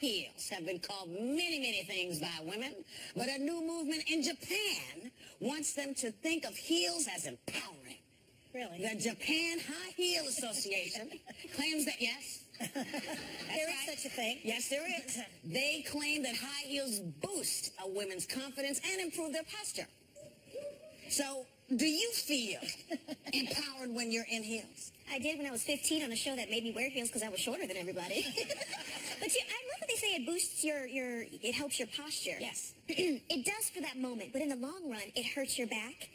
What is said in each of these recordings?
heels have been called many, many things by women, but a new movement in Japan wants them to think of heels as empowering. Really? The Japan High Heel Association claims that, yes. There is such a thing. Yes, there is. They claim that high heels boost a woman's confidence and improve their posture. So, do you feel empowered when you're in heels? I did when I was 15 on a show that made me wear heels because I was shorter than everybody. But see, I love what they say it boosts it helps your posture. Yes. It does for that moment, but in the long run, it hurts your back,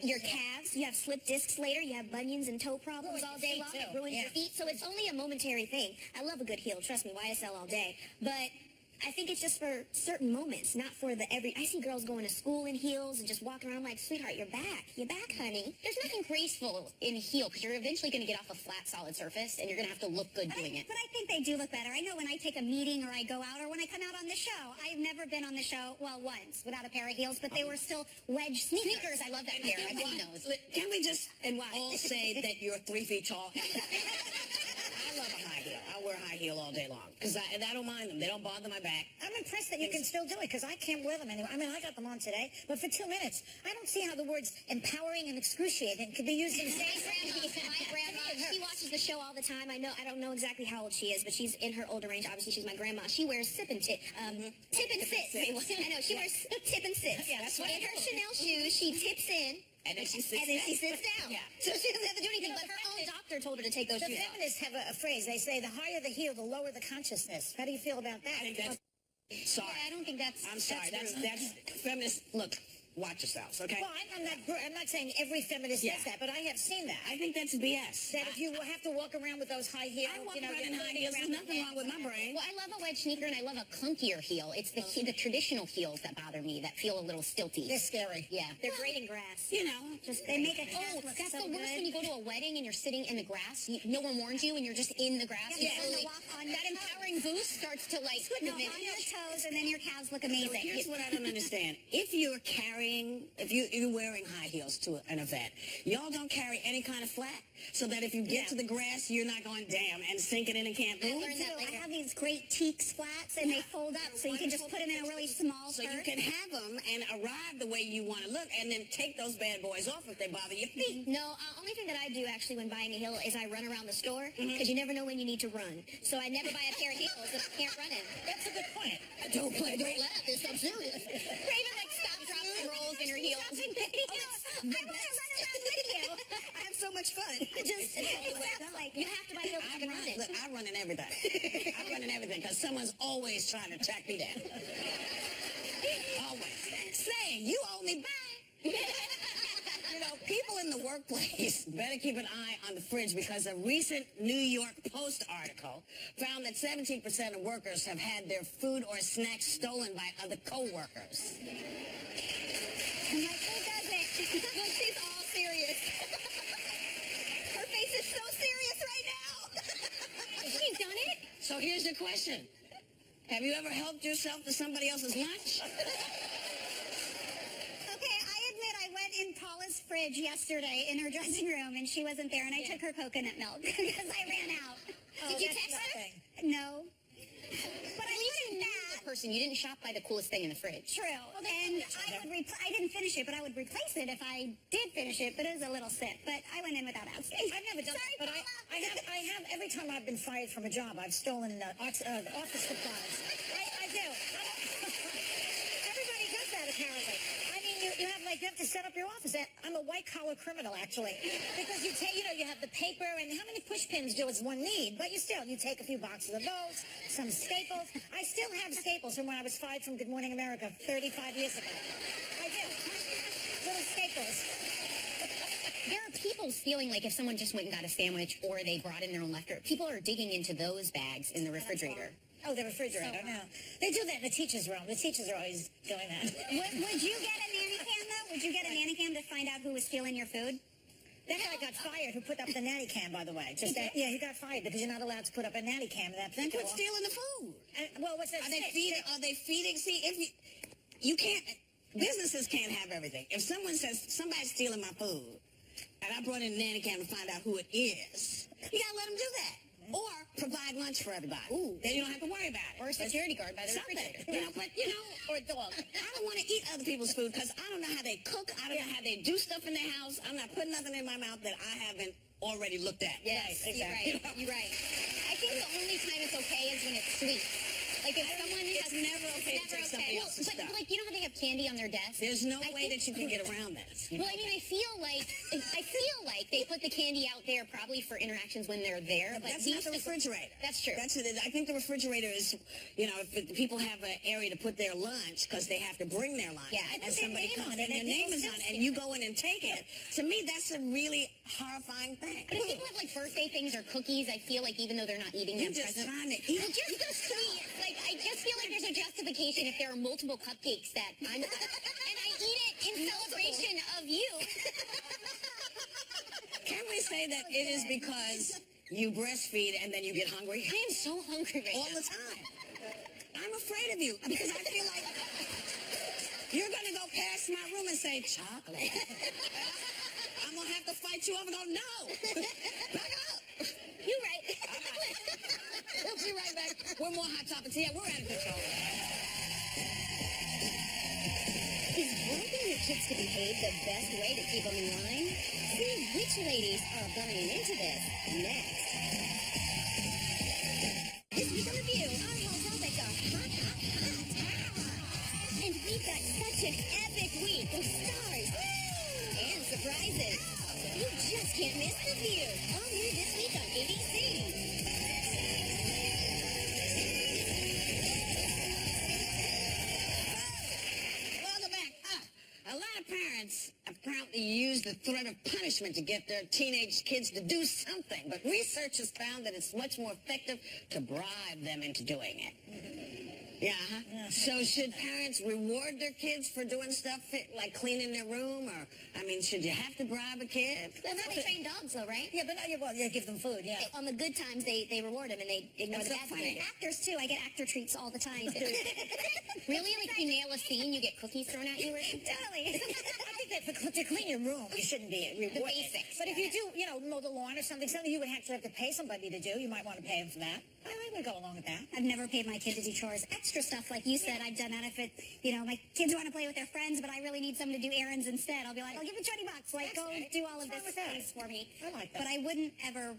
your calves. You have slip discs later. You have bunions and toe problems all day long. It ruins your feet. So it's only a momentary thing. I love a good heel. Trust me, YSL all day. But I think it's just for certain moments, not for the every. I see girls going to school in heels and just walking around like, sweetheart, you're back, honey. There's nothing graceful in a heel because you're eventually going to get off a flat, solid surface, and you're going to have to look good doing it. But I think they do look better. I know when I take a meeting or I go out or when I come out on the show. I've never been on the show, well, once, without a pair of heels, but they were still wedge sneakers. I love that pair. I've seen those. Can we just all say that you're 3 feet tall? I love a high heel. I wear high heel all day long because I don't mind them. They don't bother my back. I'm impressed that you can still do it because I can't wear them anymore. I mean, I got them on today, but for 2 minutes. I don't see how the words empowering and excruciating could be used in the same My grandma, she watches the show all the time. I don't know exactly how old she is, but she's in her older range. Obviously, she's my grandma. She wears tip and sit. I know, she wears tip and sit. Yeah, that's what in her Chanel shoes, she tips in. And then she sits down. Yeah. So she doesn't have to do anything, but her own doctor told her to take those shoes off. The feminists have a phrase. They say the higher the heel, the lower the consciousness. How do you feel about that? I think that's... Sorry. Yeah, I don't think that's... I'm sorry. That's feminist. Look, watch yourselves, okay? Well, I'm not saying every feminist does that, but I have seen that. I think that's BS. That if you have to walk around with those high heels, I walk around in high heels. There's nothing wrong with my brain. Well, I love a wedge sneaker, and I love a clunkier heel. It's the traditional heels that bother me, that feel a little stilty. They're scary. Yeah. They're great in grass. You know, They make it That's so the worst good. when you go to a wedding and you're sitting in the grass. No one warns you, and you're just in the grass. Yeah, You and feel walk on that your empowering boost starts to like No, on diminish. your toes, and then your calves look So amazing. here's what I don't understand. If you're wearing high heels to an event, y'all don't carry any kind of flat so that if you get to the grass, you're not going damn and sinking in and can't move. I have these great teaks flats, and they fold up, so you can just put them in a really small So skirt. you can have them and arrive the way you want to look and then take those bad boys off if they bother your feet. No, only thing that I do actually when buying a heel is I run around the store because you never know when you need to run. So I never buy a pair of heels if I can't run in. That's a good point. Don't laugh. I'm serious. Raven, like, stop, drop, and rolls in her heels. I want to run around with you. I have so much fun. You have to buy heels to run it. Look, I run in everything. I run in everything because someone's always trying to track me down. Always. Saying, you owe me back. You know, people in the workplace better keep an eye on the fridge because a recent New York Post article found that 17% of workers have had their food or snacks stolen by other co-workers. I'm like, who does it? Look, she's all serious. Her face is so serious right now. She's done it. So here's your question. Have you ever helped yourself to somebody else's lunch? Okay, I admit I went in Paula's fridge yesterday in her dressing room, and she wasn't there, and I took her coconut milk because I ran out. Did you text her? No. But I did that. Person, you didn't shop by the coolest thing in the fridge. True. And I didn't finish it, but I would replace it if I did finish it, but it was a little sip. But I went in without asking. I've never done that, but I have, every time I've been fired from a job, I've stolen office supplies. I do. Everybody does that, apparently. I mean, you have to set up your office. I'm a white-collar criminal, actually. Because you have the paper, and how many push pins does one need? But you take a few boxes of those, some staples. I still have staples from when I was fired from Good Morning America 35 years ago. I do. Little staples. There are people stealing, like if someone just went and got a sandwich or they brought in their own leftover. People are digging into those bags in the refrigerator. Oh, the refrigerator, no. They do that in the teacher's room. The teachers are always doing that. Would you get a nanny cam, though? Would you get a nanny cam to find out who was stealing your food? That guy got fired who put up the nanny cam, by the way. He got fired because you're not allowed to put up a nanny cam in that Then thing. quit stealing the food. What's that? Are they feeding? See, if you can't, businesses can't have everything. If someone says, somebody's stealing my food, and I brought in a nanny cam to find out who it is, you gotta let them do that. or provide lunch for everybody. Ooh. Then you don't have to worry about it. Or a security guard by the refrigerator. But, or a dog. I don't want to eat other people's food because I don't know how they cook. I don't know how they do stuff in their house. I'm not putting nothing in my mouth that I haven't already looked at. Yes, exactly. You're right. I think the only time it's okay is when it's sweet. Like if someone it's never okay to take somebody else's stuff. But like you know how they have candy on their desk? There's no way that you can get around that. Well, I mean, I feel like they put the candy out there probably for interactions when they're there. But that's not the refrigerator. That's true. I think the refrigerator is, if people have an area to put their lunch because they have to bring their lunch. Yeah, and somebody comes and their name is on it, and you go in and take it. To me, that's a really horrifying thing. But if people have like birthday things or cookies, I feel like even though they're not eating them, you're just trying to eat. Well, just the sweet. Like I just feel like there's a justification if there are multiple cupcakes that I'm and I eat it in celebration of you. Can we say that it is because you breastfeed and then you get hungry? I am so hungry right all now. the time. I'm afraid of you because I feel like you're going to go past my room and say, chocolate. I'm going to have to fight you over and go, no. Back up. You're right. We'll be right back. We're more Hot Topics. Yeah, we're out of control. Is bribing your kids to behave the best way to keep them in line? See which ladies are buying into this next. This week on Review, our hot topics are hot. And we've got such an epic week of stars and surprises. You just can't miss The View. All new this week on ABC. A lot of parents apparently use the threat of punishment to get their teenage kids to do something, but research has found that it's much more effective to bribe them into doing it. Yeah. So should parents reward their kids for doing stuff like cleaning their room, or should you have to bribe a kid? That's how they train dogs, though, right? Yeah, but give them food. Yeah. On the good times, they reward them and they ignore the bad times. Actors too. I get actor treats all the time. Really? Like if you nail a scene, you get cookies thrown at you or something? Totally. I think that to clean your room, you shouldn't be rewarded. The basics. But if you do, mow the lawn or something you would actually have to pay somebody to do, you might want to pay them for that. I would go along with that. I've never paid my kid to do chores. Extra stuff, like you said, I've done that if my kids want to play with their friends, but I really need someone to do errands instead. I'll be like, I'll give you $20. Like, go do all of this things for me. I like that. But I wouldn't ever...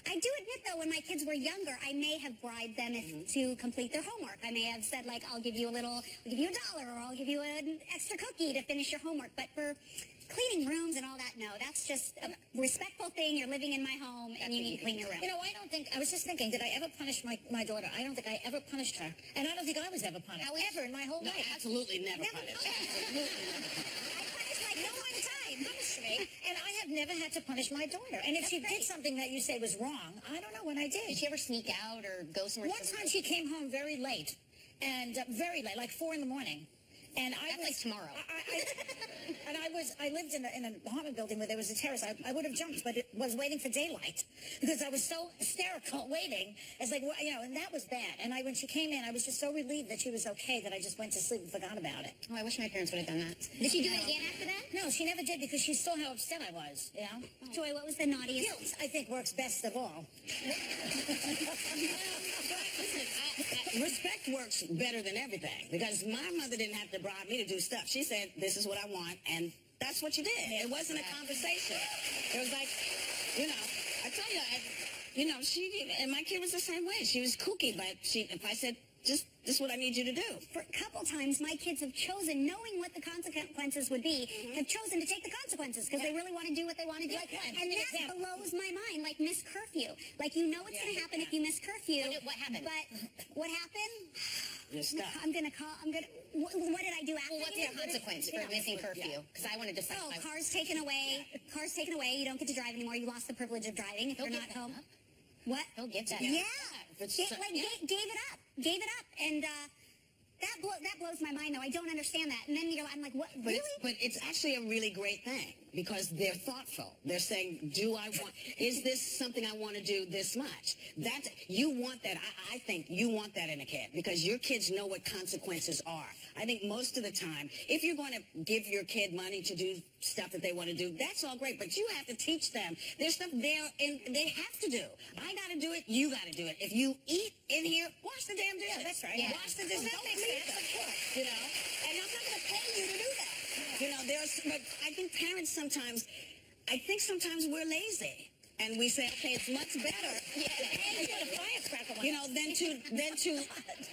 I do admit, though, when my kids were younger, I may have bribed them to complete their homework. I may have said, like, I'll give you $1, or I'll give you an extra cookie to finish your homework. But for cleaning rooms and all that, no, that's just a respectful thing. You're living in my home, and you need to clean your room. I was just thinking, did I ever punish my daughter? I don't think I ever punished her. And I don't think I was ever punished. Ever in my whole life. Absolutely never punished. Absolutely never punished. No one time punished me, and I have never had to punish my daughter. And if she did something that you say was wrong, I don't know what I did. Did she ever sneak out or go somewhere? One time she came home very late, and very late, like 4 in the morning. And That's like tomorrow. I lived in an apartment building where there was a terrace. I would have jumped, but it was waiting for daylight because I was so hysterical waiting. It's like, and that was bad. And when she came in, I was just so relieved that she was okay that I just went to sleep and forgot about it. Oh, I wish my parents would have done that. Did she do it again after that? No, she never did because she saw how upset I was, Joy, what was the naughtiest? Guilt, I think, works best of all. Respect works better than everything because my mother didn't have to bribe me to do stuff. She said, this is what I want, and that's what you did. It wasn't a conversation. It was like, I tell you, and my kid was the same way. She was kooky, but if I said, this is what I need you to do. For a couple times, my kids have chosen, knowing what the consequences would be, have chosen to take the consequences because they really want to do what they want to do. And that blows my mind, like miss curfew. Like, it's going to happen if you miss curfew. What happened? But what happened? You're stuck. What did I do after? Well, what's the consequence for missing curfew? Because I want to decide. Car's taken away. Car's taken away. You don't get to drive anymore. You lost the privilege of driving if you're not home. What? He'll give that. Yeah. Gave it up, and that blows my mind. Though I don't understand that. And then I'm like, what? Really? But it's actually a really great thing because they're thoughtful. They're saying, is this something I want to do this much? You want that. I think you want that in a kid because your kids know what consequences are. I think most of the time, if you're going to give your kid money to do stuff that they want to do, that's all great, but you have to teach them. There's stuff they have to do. I got to do it, you got to do it. If you eat in here, wash the damn dishes. Yeah, that's right. Yeah. Wash the dishes. Don't leave them. You know? And I'm not going to pay you to do that. You know, but I think parents sometimes we're lazy. And we say, okay, it's much better, you know, than to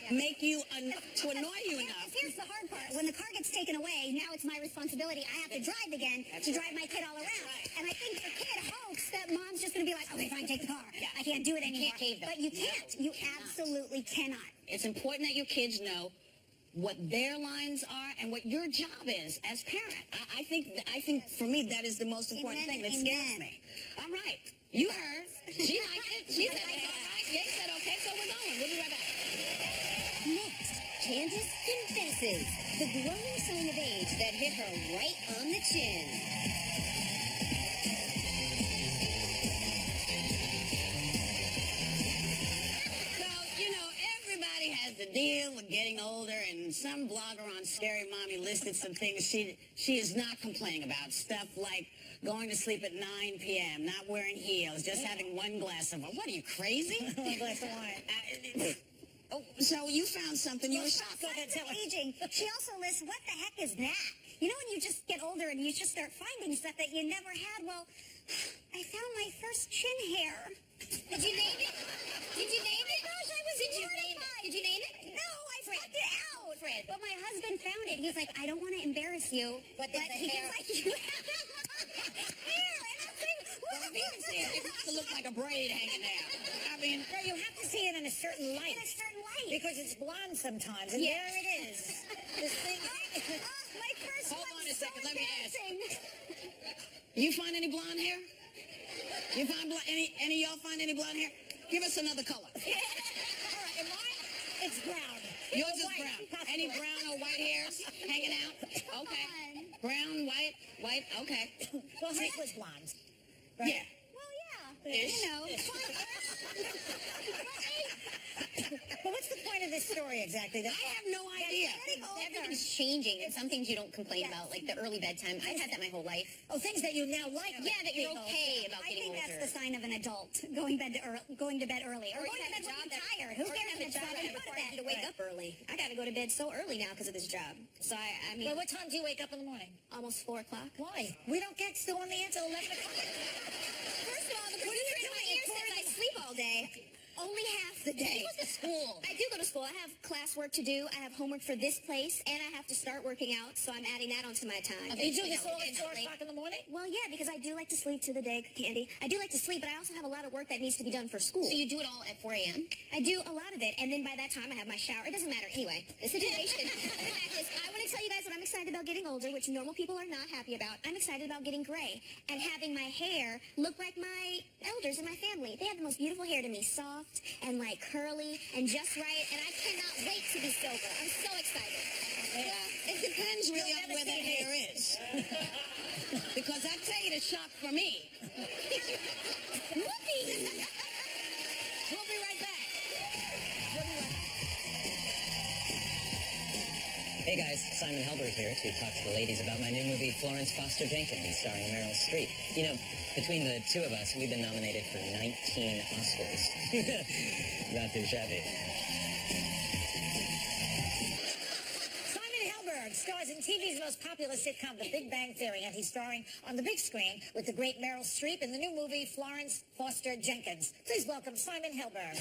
make you, to annoy you enough. Here's the hard part. When the car gets taken away, now it's my responsibility. I have to drive again to drive my kid all around. And I think the kid hopes that mom's just going to be like, okay, fine, take the car. Yeah. I can't do it anymore. Cave them. But you can't. You absolutely cannot. It's important that your kids know what their lines are and what your job is as parent. I think for me that is the most important thing that scares me. All right. You heard. She liked it. She said, all right. They said, okay, so we're going. We'll be right back. Next, Candace confesses the growing sign of age that hit her right on the chin. So, you know, everybody has to deal with getting older, and some blogger on Scary Mommy listed some things she is not complaining about. Stuff like going to sleep at 9 p.m., not wearing heels, just having one glass of wine. What are you, crazy? One glass of wine. So you found something you were shocked. Go ahead, tell aging. She also lists, what the heck is that? You know when you just get older and you just start finding stuff that you never had? Well, I found my first chin hair. Did you name it? Did you name it? Gosh, I was mortified. Did you name it? No, I plucked it out. Fred. But my husband found it. He was like, I don't want to embarrass you. But there's the he hair. was like, you have hair. And I'm like, what? It used to look like a braid hanging there. I mean, No, you have to see it in a certain light. In a certain light. Because it's blonde sometimes, and there it is. This thing. My first hold one on a is so second. Let me ask. embarrassing. You find any blonde hair? You find any of y'all find any blonde hair? Give us another color. All right, and mine, it's brown. Yours is White, brown. possibly. Any brown or white hairs hanging out? Okay. Brown, white, okay. Well, hers was blonde. Yeah. Well, yeah. Ish. You know. But what's the point of this story exactly? I have no idea. Everything's changing, and some things you don't complain about, like the early bedtime. I've had that my whole life. Oh, things that you now like. Yeah, that you're People. okay about I getting think older. that's the sign of an adult, going to bed early. Or Or going to bed you have a job when that you're tired. Who or you cares have a if job it's that 7 requires you to wake up early. I got to go to bed so early now because of this job. So I mean, Well, what time do you wake up in the morning? almost 4 o'clock. Why? We don't get still on the air till 11 o'clock. First of all, the producer in my ear says I sleep all day. Only half the day. You go to school. I do go to school. I have classwork to do. I have homework for this place, and I have to start working out, so I'm adding that onto my time. You do this all at 4 o'clock in the morning? Well, yeah, because I do like to sleep to the day, Candy. I do like to sleep, but I also have a lot of work that needs to be done for school. So you do it all at 4 a.m.? I do a lot of it, and then by that time I have my shower. It doesn't matter anyway. The situation. The fact is, I want to tell you guys that I'm excited about getting older, which normal people are not happy about. I'm excited about getting gray and having my hair look like my elders in my family. They have the most beautiful hair to me, soft and like curly and just right, and I cannot wait to be sober. I'm so excited. It depends really on where that hair is. Because I tell you, the shock for me. Whoopee! We'll be right back. Hey guys, Simon Helberg here to talk to the ladies about my new movie Florence Foster Jenkins, starring Meryl Streep. You know, between the two of us, we've been nominated for 19 Oscars. Not too shabby. Simon Helberg stars in TV's most popular sitcom, The Big Bang Theory, and he's starring on the big screen with the great Meryl Streep in the new movie Florence Foster Jenkins. Please welcome Simon Helberg.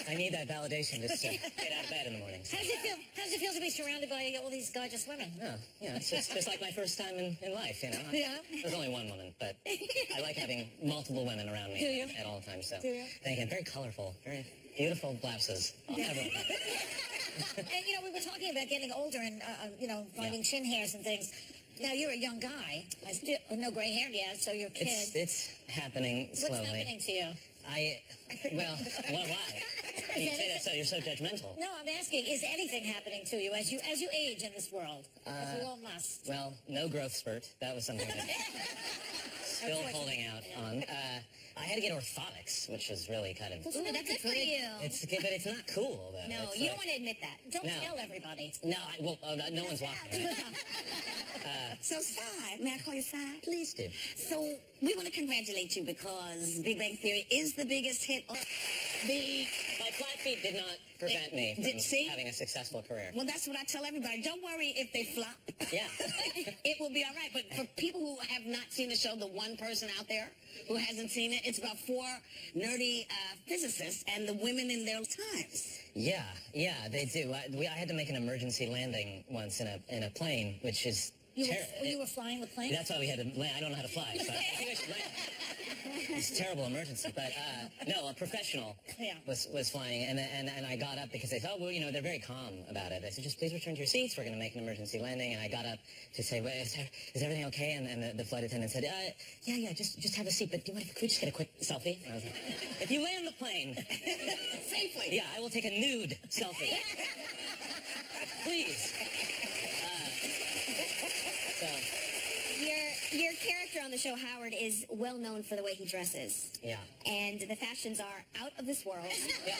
I need that validation just to get out of bed in the mornings. How does it feel? How does it feel to be surrounded by all these gorgeous women? Oh, yeah, it's just like my first time in life, you know. Yeah. There's only one woman, but I like having multiple women around me Do you? at all times. So Do you? thank you. Very colorful, very beautiful blouses. Everyone. And, you know, we were talking about getting older and, you know, finding chin hairs and things. Now, you're a young guy. I still no gray hair yet, so you're a kid. It's happening slowly. What's happening to you? Well, why? You say that so you're so judgmental. No, I'm asking, is anything happening to you as you age in this world? As we all must. Well, no growth spurt. That was something that still holding out on. I had to get orthotics, which was really kind of... Ooh, that's good for you. But it's not cool, though. No, it's you like, don't want to admit that. Don't tell everybody. No, no one's watching. So, Cy, may I call you Cy? Please do. So, we want to congratulate you because Big Bang Theory is the biggest hit. My flat feet did not prevent me from having a successful career. Well, that's what I tell everybody. Don't worry if they flop. Yeah. It will be all right. But for people who have not seen the show, the one person out there who hasn't seen it, it's about 4 nerdy physicists and the women in their times. Yeah, they do. I had to make an emergency landing once in a plane, which is terrible. You were flying the plane? That's why we had to land. I don't know how to fly, so I think I should land. It's a terrible emergency, but no, a professional was flying, and I got up because they thought, well, you know, they're very calm about it. I said, just please return to your seats. We're going to make an emergency landing, and I got up to say, well, is everything okay? And the flight attendant said, yeah, just have a seat, but do you mind if we just get a quick selfie? And I was like, if you land the plane Safely. yeah, I will take a nude selfie. Please. So. Your character on the show, Howard, is well known for the way he dresses. Yeah. And the fashions are out of this world. Yeah.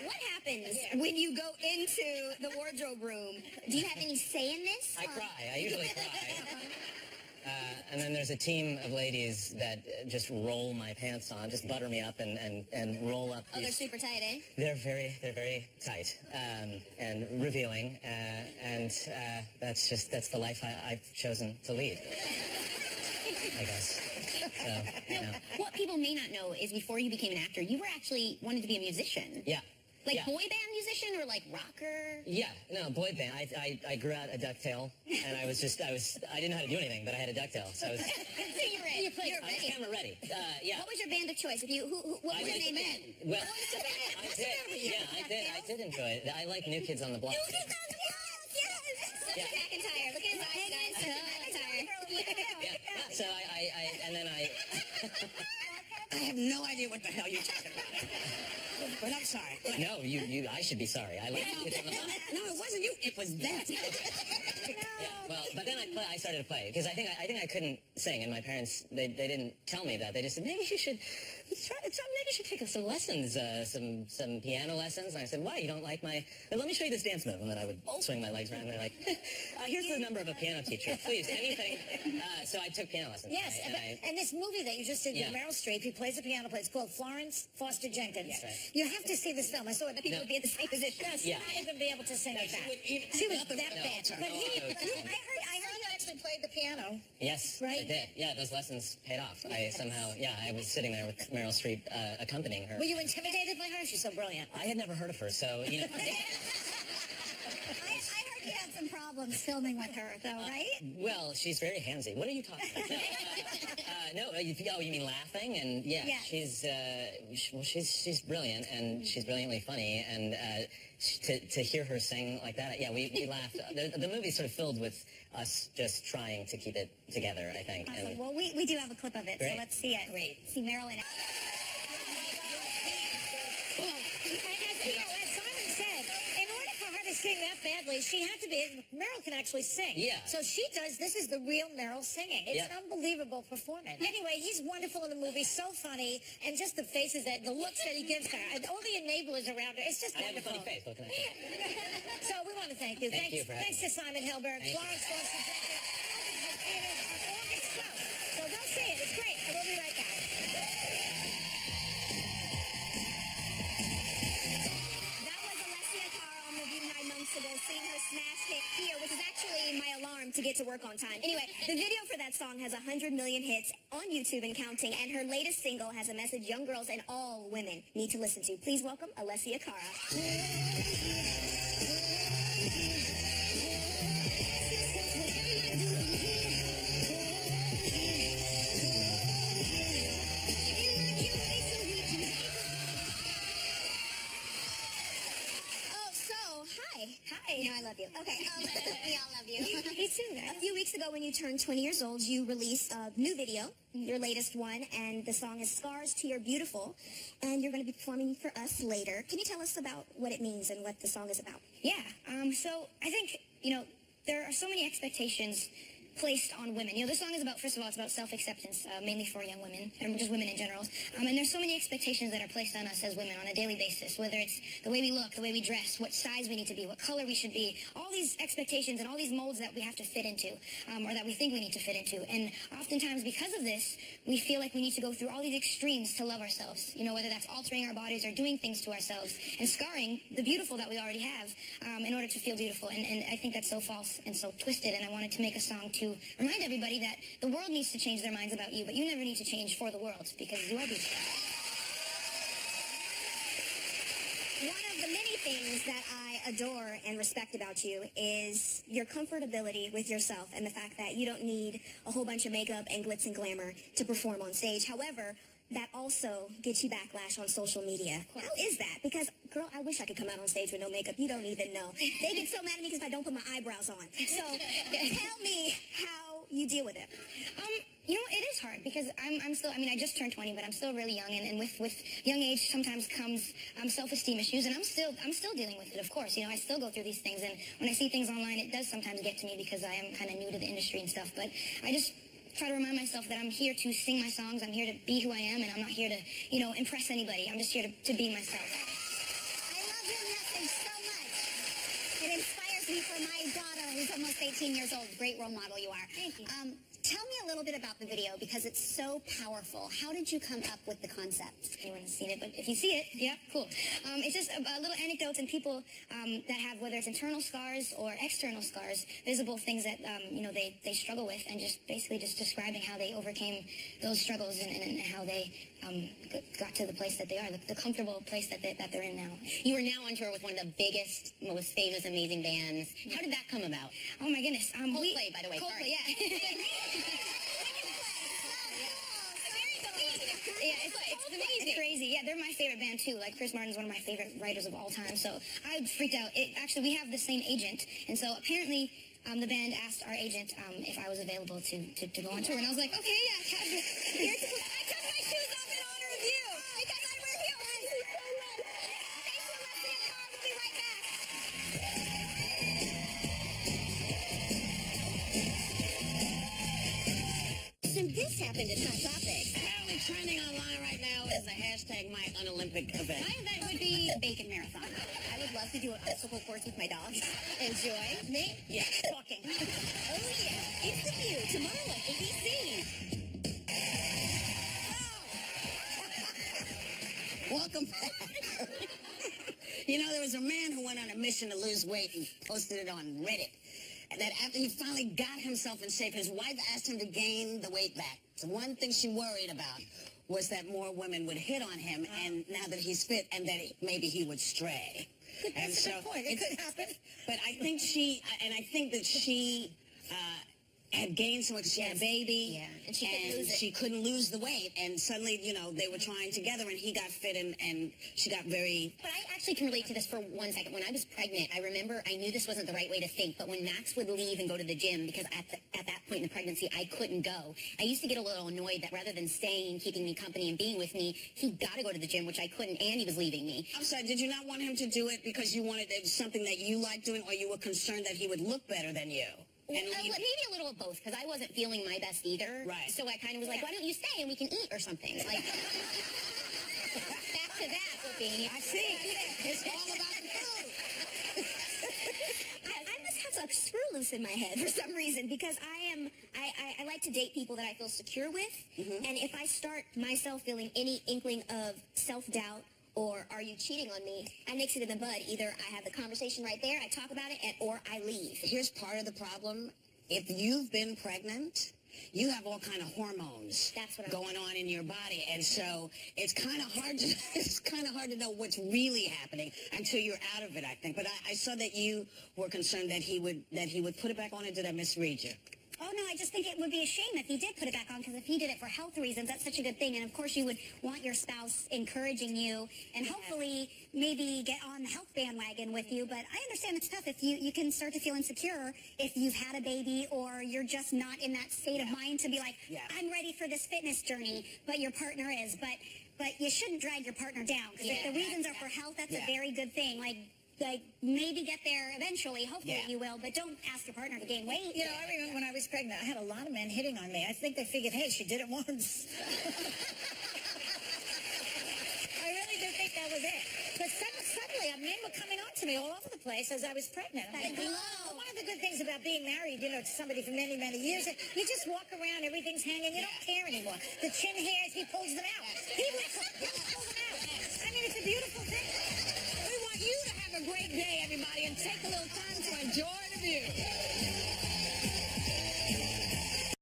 What happens when you go into the wardrobe room? Do you have any say in this? I cry. I usually cry. And then there's a team of ladies that just roll my pants on, just butter me up and roll up. Oh, they're super tight, eh? They're very tight and revealing, and that's the life I've chosen to lead, I guess. So, No, what people may not know is before you became an actor, you were actually wanted to be a musician. Yeah. Like yeah. boy band musician or like rocker? Yeah, no, boy band. I grew out a ducktail, and I didn't know how to do anything, but I had a ducktail, so I was... You played I was camera ready. Yeah. What was your band of choice? What was your name? Well, I did enjoy it. I like New Kids on the Block. New Kids on the Block, yes! Yeah. McIntyre. Look at his eyes, guys. McIntyre. Yeah. So and then I have no idea what the hell you're talking about. But I'm sorry. No, I should be sorry. I like New Kids on the Block. No, it wasn't you. It was them. Yeah, well, but then I started to play because I think I couldn't sing, and my parents they didn't tell me that. They just said maybe you should take some lessons, some piano lessons. And I said, why? You don't like my? Well, let me show you this dance move, and then I would swing my legs around. And they're like, here's the number of a piano teacher. Please, anything. So I took piano lessons. Yes, and this movie that you just did with Meryl Streep, he plays a piano player. It's called Florence Foster Jenkins. Yes, right. You have to see this film. I saw it. People would be in the same position. Yes, Yeah. not even be able to sing like that. She was that bad. But I heard you actually played the piano. Yes, Right? I did. Yeah, those lessons paid off. I was sitting there with Meryl Streep accompanying her. Were you intimidated by her? She's so brilliant. I had never heard of her, so you know. I heard you had some problems filming with her, though, right? Well, she's very handsy. What are you talking about? No, you mean laughing? And yeah. She's brilliant, and she's brilliantly funny, and to hear her sing like that, yeah, we laughed. The movie's sort of filled with us just trying to keep it together, I think. Awesome. And Well, we do have a clip of it, Great. so let's see it. Great. See Marilyn. As Simon said, in order for her to sing that badly, she had to be. Meryl can actually sing. Yeah. So she does. This is the real Meryl singing. It's an unbelievable performance. Anyway, he's wonderful in the movie. So funny, and just the faces the looks that he gives her, and all the enablers around her. It's just I have a wonderful. funny face. What can I say? So we want to thank you. Thank you for having Thanks to Simon Helberg, Thank you. Florence Foster Jenkins. August 12th. So go see it. It's great. And we'll be right back. That was Alessia Cara on the View 9 months ago, seeing her smash hit Here, which is actually my alarm to get to work on time. Anyway, the video for that song has 100 million hits on YouTube and counting, and her latest single has a message young girls and all women need to listen to. Please welcome Alessia Cara. Okay, we all love you. Me too. A few weeks ago when you turned 20 years old, you released a new video, your latest one, and the song is Scars to Your Beautiful, and you're going to be performing for us later. Can you tell us about what it means and what the song is about? Yeah, so I think, there are so many expectations placed on women. This song is about, first of all, it's about self-acceptance, mainly for young women, and just women in general. And there's so many expectations that are placed on us as women on a daily basis, whether it's the way we look, the way we dress, what size we need to be, what color we should be, all these expectations and all these molds that we have to fit into, or that we think we need to fit into. And oftentimes, because of this, we feel like we need to go through all these extremes to love ourselves, whether that's altering our bodies or doing things to ourselves and scarring the beautiful that we already have in order to feel beautiful. And I think that's so false and so twisted, and I wanted to make a song to remind everybody that the world needs to change their minds about you, but you never need to change for the world because you are beautiful. One of the many things that I adore and respect about you is your comfortability with yourself and the fact that you don't need a whole bunch of makeup and glitz and glamour to perform on stage. However, that also gets you backlash on social media. How is that? Because, girl, I wish I could come out on stage with no makeup. You don't even know. They get so mad at me because I don't put my eyebrows on. So tell me how you deal with it. It is hard because I'm still, I just turned 20, but I'm still really young, and with young age sometimes comes self-esteem issues, and I'm still dealing with it, of course. I still go through these things, and when I see things online, it does sometimes get to me because I am kind of new to the industry and stuff, but I just try to remind myself that I'm here to sing my songs, I'm here to be who I am, and I'm not here to, impress anybody. I'm just here to be myself. I love your message so much. It inspires me for my daughter, who's almost 18 years old. Great role model you are. Thank you. Tell me a little bit about the video because it's so powerful. How did you come up with the concept? Anyone has seen it, but if you see it, yeah, cool. It's just little anecdotes and people that have, whether it's internal scars or external scars, visible things that, they struggle with, and just basically just describing how they overcame those struggles and how they got to the place that they are, the comfortable place that they're in now. You are now on tour with one of the biggest, most famous, amazing bands. How did that come about? Oh my goodness. Coldplay, by the way. Coldplay, Sorry. yeah. Yeah, it's amazing. It's crazy. Yeah, they're my favorite band too. Like Chris Martin's one of my favorite writers of all time. So I freaked out. Actually, we have the same agent, and so apparently the band asked our agent if I was available to go on tour, and I was like, okay, yeah, casual. I took my shoes off in honor of you because I wear heels. Thanks for listening, Cara. We'll be right back. And this happened at Hot Topics. Apparently trending online right now is the hashtag my Unolympic event. My event would be bacon marathon. I would love to do an obstacle course with my dogs. Enjoy. Me? Yeah. Walking. Oh yeah, it's The View tomorrow on ABC. Welcome back. There was a man who went on a mission to lose weight and posted it on Reddit. And that after he finally got himself in shape, his wife asked him to gain the weight back. So one thing she worried about was that more women would hit on him, and now that he's fit, and that maybe he would stray. That's a good point. It could happen. But I think she had gained so much. She had a baby, and she couldn't lose the weight. And suddenly, they were trying together, and he got fit, and she got very. But I actually can relate to this for 1 second. When I was pregnant, I remember I knew this wasn't the right way to think, but when Max would leave and go to the gym, because at that point in the pregnancy, I couldn't go, I used to get a little annoyed that rather than staying, keeping me company, and being with me, he got to go to the gym, which I couldn't, and he was leaving me. I'm sorry, did you not want him to do it because you wanted something that you liked doing, or you were concerned that he would look better than you? Maybe a little of both, because I wasn't feeling my best either. Right. So I kind of was like, why don't you stay and we can eat or something? Like, back to that, Whoopi. I see. It's all about the food. I must have a screw loose in my head for some reason because I like to date people that I feel secure with. And if I start myself feeling any inkling of self-doubt or are you cheating on me, I nix it in the bud. Either I have the conversation right there, I talk about it, or I leave. Here's part of the problem. If you've been pregnant, you have all kind of hormones going on in your body, and so it's kind of hard to know what's really happening until you're out of it, I think. But I saw that you were concerned that he would put it back on, or did I misread you? Oh, no, I just think it would be a shame if he did put it back on, because if he did it for health reasons, that's such a good thing. And, of course, you would want your spouse encouraging you and hopefully maybe get on the health bandwagon with you. But I understand it's tough if you can start to feel insecure if you've had a baby or you're just not in that state of mind to be like, I'm ready for this fitness journey, but your partner is. But you shouldn't drag your partner down, because if the reasons are for health, that's a very good thing. Like maybe get there eventually, hopefully you will, but don't ask your partner to gain weight. You know, I remember when I was pregnant, I had a lot of men hitting on me. I think they figured, hey, she did it once. I really did think that was it. But suddenly, men were coming on to me all over the place as I was pregnant. I'm like, oh, one of the good things about being married, you know, to somebody for many, many years, you just walk around, everything's hanging, you don't care anymore. The chin hairs, he pulls them out. He was